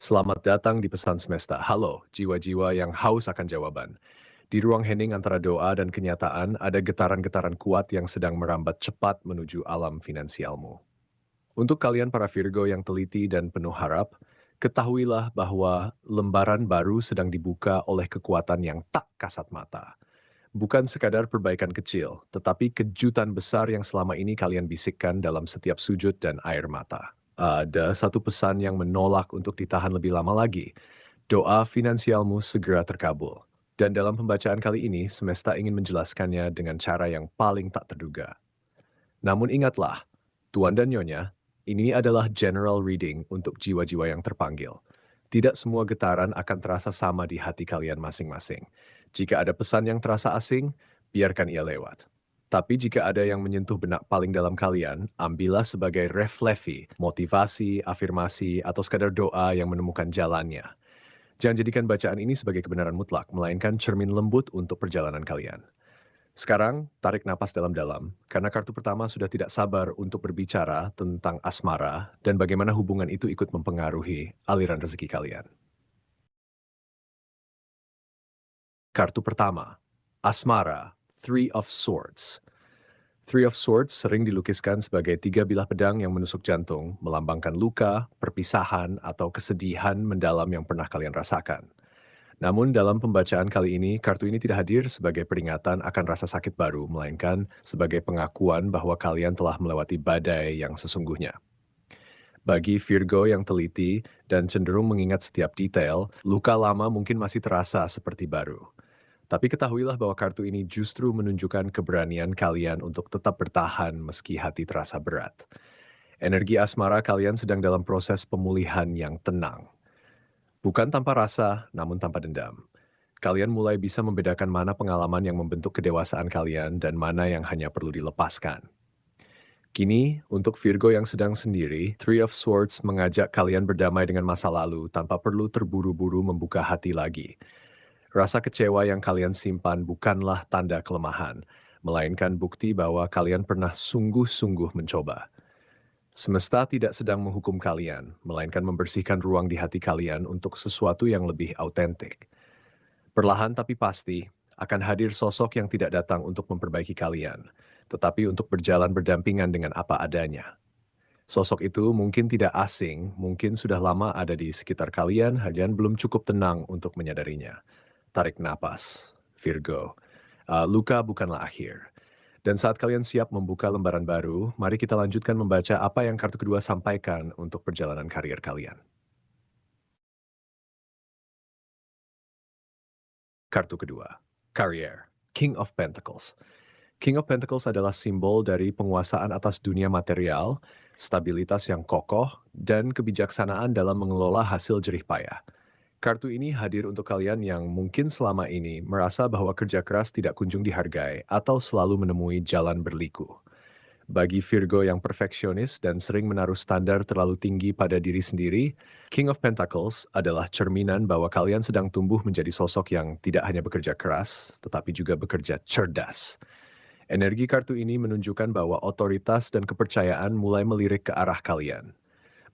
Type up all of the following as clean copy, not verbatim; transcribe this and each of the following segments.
Selamat datang di Pesan Semesta. Halo, jiwa-jiwa yang haus akan jawaban. Di ruang hening antara doa dan kenyataan, ada getaran-getaran kuat yang sedang merambat cepat menuju alam finansialmu. Untuk kalian para Virgo yang teliti dan penuh harap, ketahuilah bahwa lembaran baru sedang dibuka oleh kekuatan yang tak kasat mata. Bukan sekadar perbaikan kecil, tetapi kejutan besar yang selama ini kalian bisikkan dalam setiap sujud dan air mata. Ada satu pesan yang menolak untuk ditahan lebih lama lagi. Doa finansialmu segera terkabul. Dan dalam pembacaan kali ini, semesta ingin menjelaskannya dengan cara yang paling tak terduga. Namun ingatlah, Tuan dan Nyonya, ini adalah general reading untuk jiwa-jiwa yang terpanggil. Tidak semua getaran akan terasa sama di hati kalian masing-masing. Jika ada pesan yang terasa asing, biarkan ia lewat. Tapi jika ada yang menyentuh benak paling dalam kalian, ambillah sebagai refleksi, motivasi, afirmasi, atau sekadar doa yang menemukan jalannya. Jangan jadikan bacaan ini sebagai kebenaran mutlak, melainkan cermin lembut untuk perjalanan kalian. Sekarang, tarik napas dalam-dalam, karena kartu pertama sudah tidak sabar untuk berbicara tentang asmara dan bagaimana hubungan itu ikut mempengaruhi aliran rezeki kalian. Kartu pertama, asmara, Three of Swords. Three of Swords sering dilukiskan sebagai tiga bilah pedang yang menusuk jantung, melambangkan luka, perpisahan, atau kesedihan mendalam yang pernah kalian rasakan. Namun dalam pembacaan kali ini, kartu ini tidak hadir sebagai peringatan akan rasa sakit baru, melainkan sebagai pengakuan bahwa kalian telah melewati badai yang sesungguhnya. Bagi Virgo yang teliti dan cenderung mengingat setiap detail, luka lama mungkin masih terasa seperti baru. Tapi ketahuilah bahwa kartu ini justru menunjukkan keberanian kalian untuk tetap bertahan meski hati terasa berat. Energi asmara kalian sedang dalam proses pemulihan yang tenang. Bukan tanpa rasa, namun tanpa dendam. Kalian mulai bisa membedakan mana pengalaman yang membentuk kedewasaan kalian dan mana yang hanya perlu dilepaskan. Kini, untuk Virgo yang sedang sendiri, Three of Swords mengajak kalian berdamai dengan masa lalu tanpa perlu terburu-buru membuka hati lagi. Rasa kecewa yang kalian simpan bukanlah tanda kelemahan, melainkan bukti bahwa kalian pernah sungguh-sungguh mencoba. Semesta tidak sedang menghukum kalian, melainkan membersihkan ruang di hati kalian untuk sesuatu yang lebih autentik. Perlahan tapi pasti, akan hadir sosok yang tidak datang untuk memperbaiki kalian, tetapi untuk berjalan berdampingan dengan apa adanya. Sosok itu mungkin tidak asing, mungkin sudah lama ada di sekitar kalian, hanya belum cukup tenang untuk menyadarinya. Tarik napas, Virgo. Luka bukanlah akhir. Dan saat kalian siap membuka lembaran baru, mari kita lanjutkan membaca apa yang kartu kedua sampaikan untuk perjalanan karir kalian. Kartu kedua, Career, King of Pentacles. King of Pentacles adalah simbol dari penguasaan atas dunia material, stabilitas yang kokoh, dan kebijaksanaan dalam mengelola hasil jerih payah. Kartu ini hadir untuk kalian yang mungkin selama ini merasa bahwa kerja keras tidak kunjung dihargai atau selalu menemui jalan berliku. Bagi Virgo yang perfeksionis dan sering menaruh standar terlalu tinggi pada diri sendiri, King of Pentacles adalah cerminan bahwa kalian sedang tumbuh menjadi sosok yang tidak hanya bekerja keras, tetapi juga bekerja cerdas. Energi kartu ini menunjukkan bahwa otoritas dan kepercayaan mulai melirik ke arah kalian.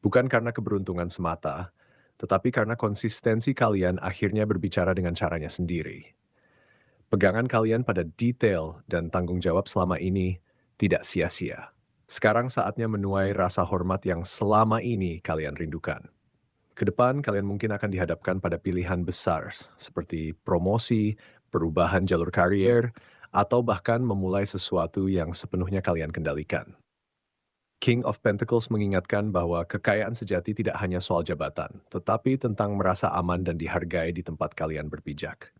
Bukan karena keberuntungan semata, tetapi karena konsistensi kalian akhirnya berbicara dengan caranya sendiri. Pegangan kalian pada detail dan tanggung jawab selama ini tidak sia-sia. Sekarang saatnya menuai rasa hormat yang selama ini kalian rindukan. Kedepan kalian mungkin akan dihadapkan pada pilihan besar seperti promosi, perubahan jalur karier, atau bahkan memulai sesuatu yang sepenuhnya kalian kendalikan. King of Pentacles mengingatkan bahwa kekayaan sejati tidak hanya soal jabatan, tetapi tentang merasa aman dan dihargai di tempat kalian berpijak.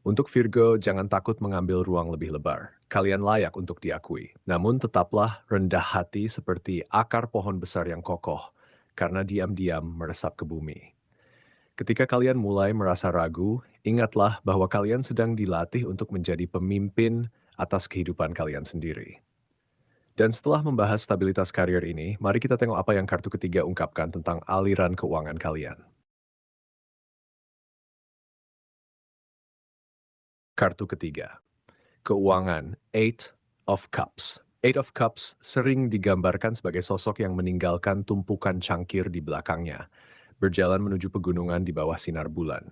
Untuk Virgo, jangan takut mengambil ruang lebih lebar. Kalian layak untuk diakui. Namun tetaplah rendah hati seperti akar pohon besar yang kokoh, karena diam-diam meresap ke bumi. Ketika kalian mulai merasa ragu, ingatlah bahwa kalian sedang dilatih untuk menjadi pemimpin atas kehidupan kalian sendiri. Dan setelah membahas stabilitas karier ini, mari kita tengok apa yang kartu ketiga ungkapkan tentang aliran keuangan kalian. Kartu ketiga, keuangan, Eight of Cups. Eight of Cups sering digambarkan sebagai sosok yang meninggalkan tumpukan cangkir di belakangnya. berjalan menuju pegunungan di bawah sinar bulan.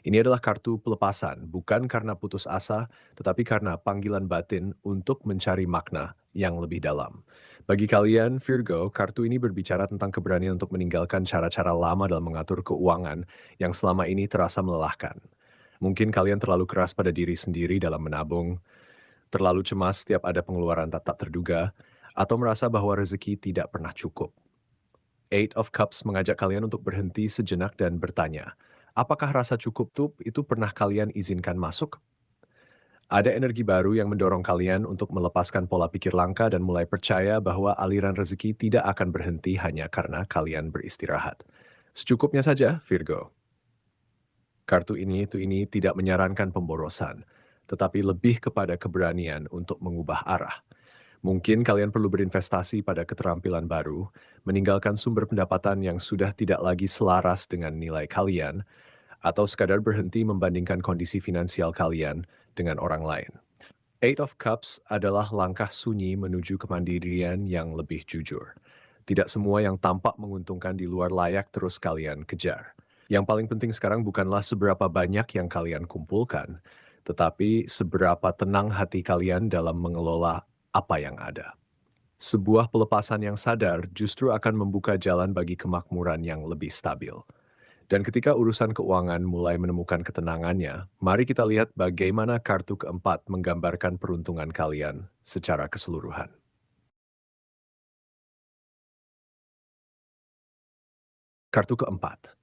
Ini adalah kartu pelepasan, bukan karena putus asa, tetapi karena panggilan batin untuk mencari makna yang lebih dalam. Bagi kalian, Virgo, kartu ini berbicara tentang keberanian untuk meninggalkan cara-cara lama dalam mengatur keuangan yang selama ini terasa melelahkan. Mungkin kalian terlalu keras pada diri sendiri dalam menabung, terlalu cemas setiap ada pengeluaran tak terduga, atau merasa bahwa rezeki tidak pernah cukup. Eight of Cups mengajak kalian untuk berhenti sejenak dan bertanya, apakah rasa cukup tuh itu pernah kalian izinkan masuk? Ada energi baru yang mendorong kalian untuk melepaskan pola pikir langka dan mulai percaya bahwa aliran rezeki tidak akan berhenti hanya karena kalian beristirahat. Secukupnya saja, Virgo. Kartu ini tidak menyarankan pemborosan, tetapi lebih kepada keberanian untuk mengubah arah. Mungkin kalian perlu berinvestasi pada keterampilan baru, meninggalkan sumber pendapatan yang sudah tidak lagi selaras dengan nilai kalian, atau sekadar berhenti membandingkan kondisi finansial kalian dengan orang lain. Eight of Cups adalah langkah sunyi menuju kemandirian yang lebih jujur. Tidak semua yang tampak menguntungkan di luar layak terus kalian kejar. Yang paling penting sekarang bukanlah seberapa banyak yang kalian kumpulkan, tetapi seberapa tenang hati kalian dalam mengelola apa yang ada. Sebuah pelepasan yang sadar justru akan membuka jalan bagi kemakmuran yang lebih stabil. Dan ketika urusan keuangan mulai menemukan ketenangannya, mari kita lihat bagaimana kartu keempat menggambarkan peruntungan kalian secara keseluruhan. Kartu keempat,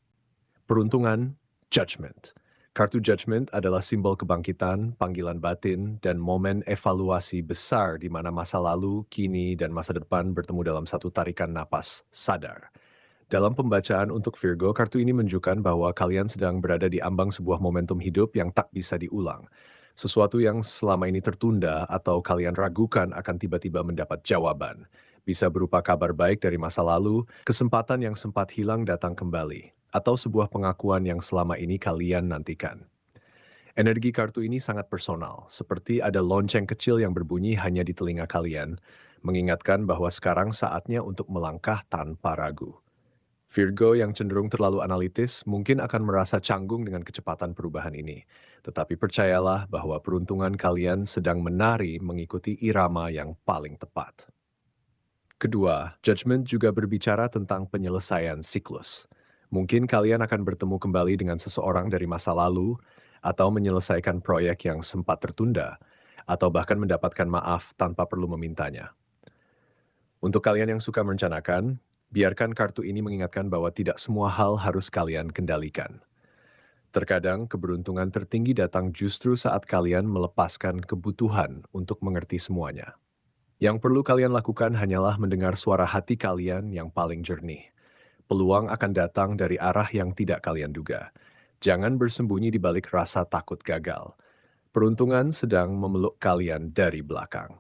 peruntungan Judgment. Kartu Judgment adalah simbol kebangkitan, panggilan batin, dan momen evaluasi besar di mana masa lalu, kini, dan masa depan bertemu dalam satu tarikan napas sadar. Dalam pembacaan untuk Virgo, kartu ini menunjukkan bahwa kalian sedang berada di ambang sebuah momentum hidup yang tak bisa diulang. Sesuatu yang selama ini tertunda atau kalian ragukan akan tiba-tiba mendapat jawaban. Bisa berupa kabar baik dari masa lalu, kesempatan yang sempat hilang datang kembali, atau sebuah pengakuan yang selama ini kalian nantikan. Energi kartu ini sangat personal, seperti ada lonceng kecil yang berbunyi hanya di telinga kalian, mengingatkan bahwa sekarang saatnya untuk melangkah tanpa ragu. Virgo yang cenderung terlalu analitis mungkin akan merasa canggung dengan kecepatan perubahan ini. Tetapi percayalah bahwa peruntungan kalian sedang menari mengikuti irama yang paling tepat. Kedua, judgment juga berbicara tentang penyelesaian siklus. Mungkin kalian akan bertemu kembali dengan seseorang dari masa lalu, atau menyelesaikan proyek yang sempat tertunda, atau bahkan mendapatkan maaf tanpa perlu memintanya. Untuk kalian yang suka merencanakan, biarkan kartu ini mengingatkan bahwa tidak semua hal harus kalian kendalikan. Terkadang keberuntungan tertinggi datang justru saat kalian melepaskan kebutuhan untuk mengerti semuanya. Yang perlu kalian lakukan hanyalah mendengar suara hati kalian yang paling jernih. Peluang akan datang dari arah yang tidak kalian duga. Jangan bersembunyi di balik rasa takut gagal. Peruntungan sedang memeluk kalian dari belakang.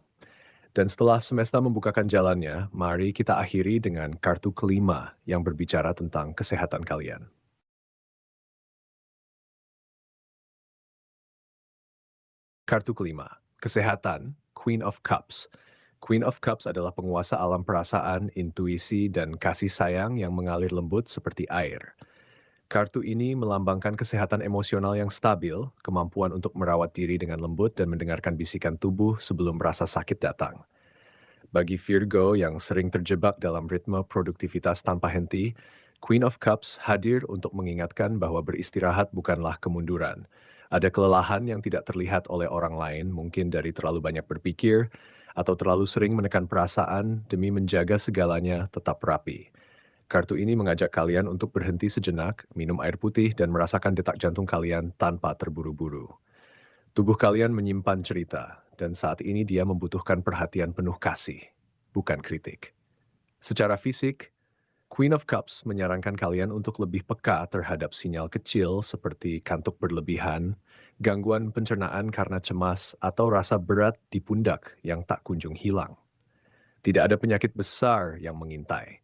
Dan setelah semesta membukakan jalannya, mari kita akhiri dengan kartu kelima yang berbicara tentang kesehatan kalian. Kartu kelima, kesehatan, Queen of Cups. Queen of Cups adalah penguasa alam perasaan, intuisi, dan kasih sayang yang mengalir lembut seperti air. Kartu ini melambangkan kesehatan emosional yang stabil, kemampuan untuk merawat diri dengan lembut dan mendengarkan bisikan tubuh sebelum rasa sakit datang. Bagi Virgo yang sering terjebak dalam ritme produktivitas tanpa henti, Queen of Cups hadir untuk mengingatkan bahwa beristirahat bukanlah kemunduran. Ada kelelahan yang tidak terlihat oleh orang lain, mungkin dari terlalu banyak berpikir, atau terlalu sering menekan perasaan demi menjaga segalanya tetap rapi. Kartu ini mengajak kalian untuk berhenti sejenak, minum air putih, dan merasakan detak jantung kalian tanpa terburu-buru. Tubuh kalian menyimpan cerita, dan saat ini dia membutuhkan perhatian penuh kasih, bukan kritik. Secara fisik, Queen of Cups menyarankan kalian untuk lebih peka terhadap sinyal kecil seperti kantuk berlebihan, gangguan pencernaan karena cemas, atau rasa berat di pundak yang tak kunjung hilang. Tidak ada penyakit besar yang mengintai,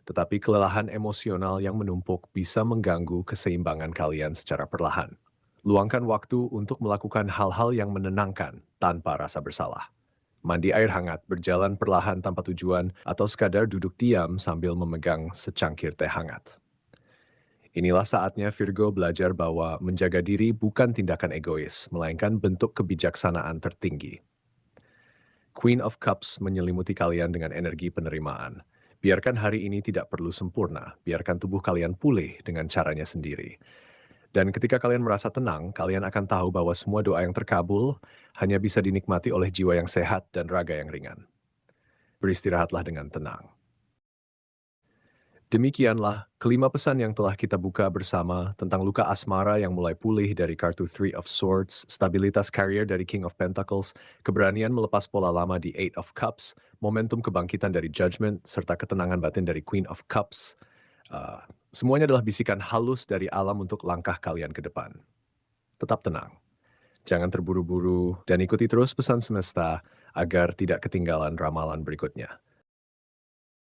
tetapi kelelahan emosional yang menumpuk bisa mengganggu keseimbangan kalian secara perlahan. Luangkan waktu untuk melakukan hal-hal yang menenangkan tanpa rasa bersalah. Mandi air hangat, berjalan perlahan tanpa tujuan, atau sekadar duduk diam sambil memegang secangkir teh hangat. Inilah saatnya Virgo belajar bahwa menjaga diri bukan tindakan egois, melainkan bentuk kebijaksanaan tertinggi. Queen of Cups menyelimuti kalian dengan energi penerimaan. Biarkan hari ini tidak perlu sempurna, biarkan tubuh kalian pulih dengan caranya sendiri. Dan ketika kalian merasa tenang, kalian akan tahu bahwa semua doa yang terkabul hanya bisa dinikmati oleh jiwa yang sehat dan raga yang ringan. Beristirahatlah dengan tenang. Demikianlah kelima pesan yang telah kita buka bersama tentang luka asmara yang mulai pulih dari kartu Three of Swords, stabilitas career dari King of Pentacles, keberanian melepas pola lama di Eight of Cups, momentum kebangkitan dari Judgment, serta ketenangan batin dari Queen of Cups. Semuanya adalah bisikan halus dari alam untuk langkah kalian ke depan. Tetap tenang, jangan terburu-buru, dan ikuti terus pesan semesta agar tidak ketinggalan ramalan berikutnya.